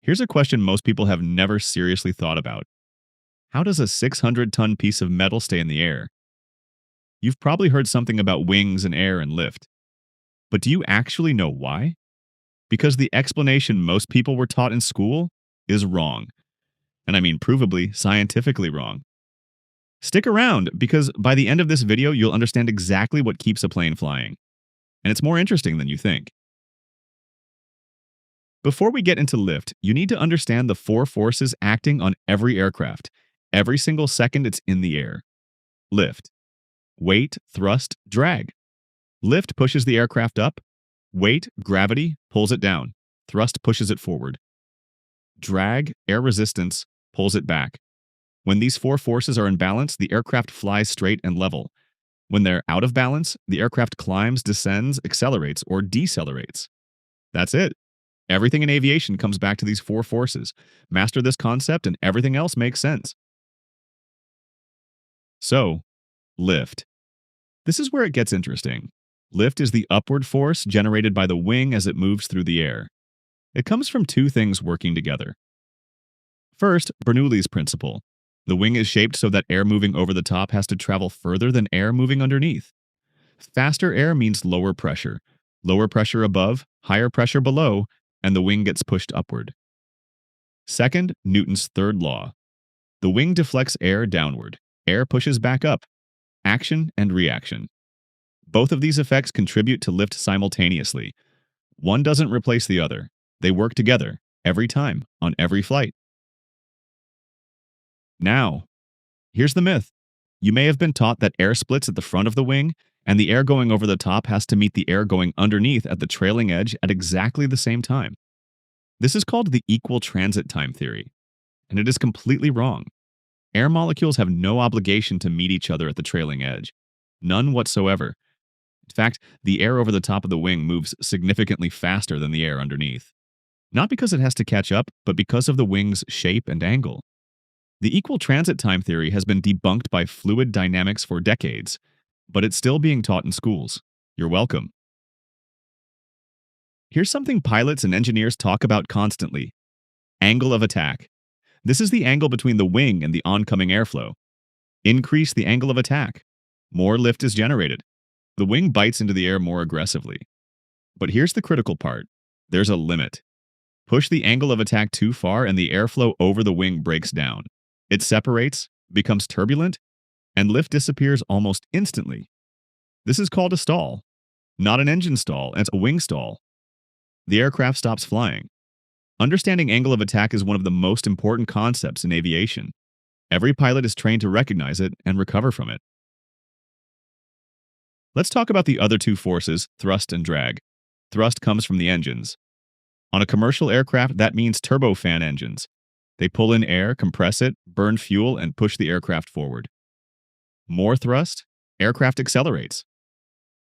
Here's a question most people have never seriously thought about. How does a 600-ton piece of metal stay in the air? You've probably heard something about wings and air and lift. But do you actually know why? Because the explanation most people were taught in school is wrong. And I mean provably, scientifically wrong. Stick around, because by the end of this video, you'll understand exactly what keeps a plane flying. And it's more interesting than you think. Before we get into lift, you need to understand the four forces acting on every aircraft, every single second it's in the air. Lift. Weight, thrust, drag. Lift pushes the aircraft up. Weight, gravity, pulls it down. Thrust pushes it forward. Drag, air resistance, pulls it back. When these four forces are in balance, the aircraft flies straight and level. When they're out of balance, the aircraft climbs, descends, accelerates, or decelerates. That's it. Everything in aviation comes back to these four forces. Master this concept and everything else makes sense. So, lift. This is where it gets interesting. Lift is the upward force generated by the wing as it moves through the air. It comes from two things working together. First, Bernoulli's principle. The wing is shaped so that air moving over the top has to travel further than air moving underneath. Faster air means lower pressure. Lower pressure above, higher pressure below, and the wing gets pushed upward. Second, Newton's third law. The wing deflects air downward. Air pushes back up. Action and reaction. Both of these effects contribute to lift simultaneously. One doesn't replace the other. They work together, every time, on every flight. Now, here's the myth. You may have been taught that air splits at the front of the wing, and the air going over the top has to meet the air going underneath at the trailing edge at exactly the same time. This is called the equal transit time theory, and it is completely wrong. Air molecules have no obligation to meet each other at the trailing edge. None whatsoever. In fact, the air over the top of the wing moves significantly faster than the air underneath. Not because it has to catch up, but because of the wing's shape and angle. The equal transit time theory has been debunked by fluid dynamics for decades, but it's still being taught in schools. You're welcome. Here's something pilots and engineers talk about constantly. Angle of attack. This is the angle between the wing and the oncoming airflow. Increase the angle of attack. More lift is generated. The wing bites into the air more aggressively. But here's the critical part. There's a limit. Push the angle of attack too far and the airflow over the wing breaks down. It separates, becomes turbulent, and lift disappears almost instantly. This is called a stall. Not an engine stall, it's a wing stall. The aircraft stops flying. Understanding angle of attack is one of the most important concepts in aviation. Every pilot is trained to recognize it and recover from it. Let's talk about the other two forces, thrust and drag. Thrust comes from the engines. On a commercial aircraft, that means turbofan engines. They pull in air, compress it, burn fuel, and push the aircraft forward. More thrust, aircraft accelerates.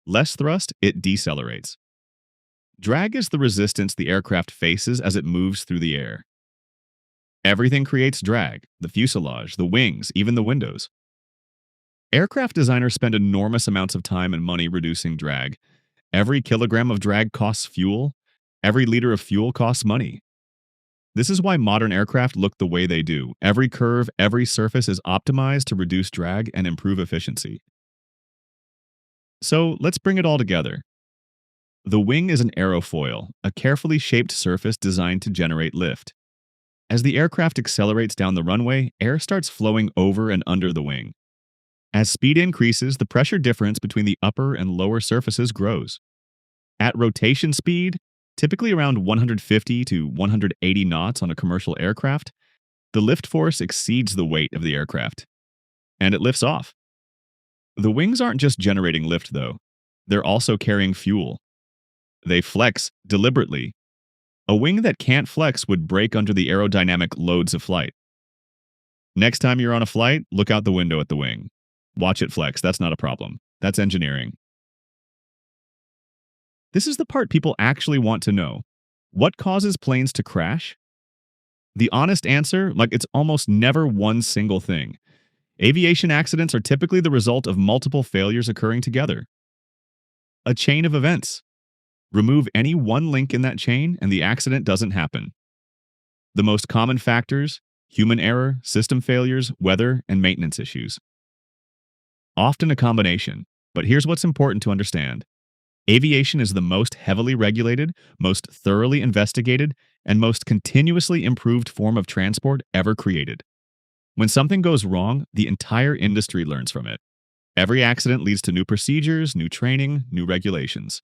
Less thrust, it decelerates. Drag is the resistance the aircraft faces as it moves through the air. Everything creates drag: the fuselage, the wings, even the windows. Aircraft designers spend enormous amounts of time and money reducing drag. Every kilogram of drag costs fuel. Every liter of fuel costs money. This is why modern aircraft look the way they do. Every curve, every surface is optimized to reduce drag and improve efficiency. So let's bring it all together. The wing is an aerofoil, a carefully shaped surface designed to generate lift. As the aircraft accelerates down the runway, air starts flowing over and under the wing. As speed increases, the pressure difference between the upper and lower surfaces grows. At rotation speed, typically around 150 to 180 knots on a commercial aircraft, the lift force exceeds the weight of the aircraft, and it lifts off. The wings aren't just generating lift, though. They're also carrying fuel. They flex deliberately. A wing that can't flex would break under the aerodynamic loads of flight. Next time you're on a flight, look out the window at the wing. Watch it flex. That's not a problem. That's engineering. This is the part people actually want to know. What causes planes to crash? The honest answer, it's almost never one single thing. Aviation accidents are typically the result of multiple failures occurring together. A chain of events. Remove any one link in that chain and the accident doesn't happen. The most common factors: human error, system failures, weather, and maintenance issues. Often a combination, but here's what's important to understand. Aviation is the most heavily regulated, most thoroughly investigated, and most continuously improved form of transport ever created. When something goes wrong, the entire industry learns from it. Every accident leads to new procedures, new training, new regulations.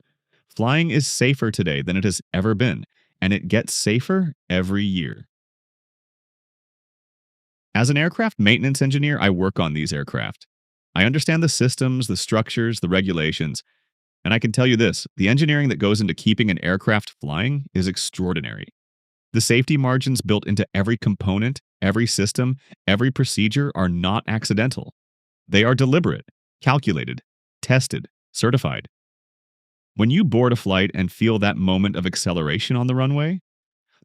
Flying is safer today than it has ever been, and it gets safer every year. As an aircraft maintenance engineer, I work on these aircraft. I understand the systems, the structures, the regulations, and I can tell you this: the engineering that goes into keeping an aircraft flying is extraordinary. The safety margins built into every component, every system, every procedure are not accidental. They are deliberate, calculated, tested, certified. When you board a flight and feel that moment of acceleration on the runway,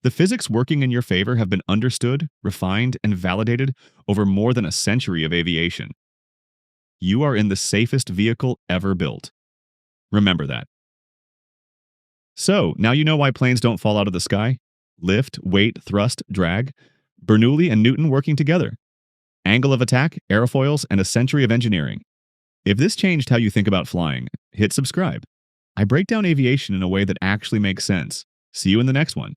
the physics working in your favor have been understood, refined, and validated over more than a century of aviation. You are in the safest vehicle ever built. Remember that. So, now you know why planes don't fall out of the sky. Lift, weight, thrust, drag. Bernoulli and Newton working together. Angle of attack, aerofoils, and a century of engineering. If this changed how you think about flying, hit subscribe. I break down aviation in a way that actually makes sense. See you in the next one.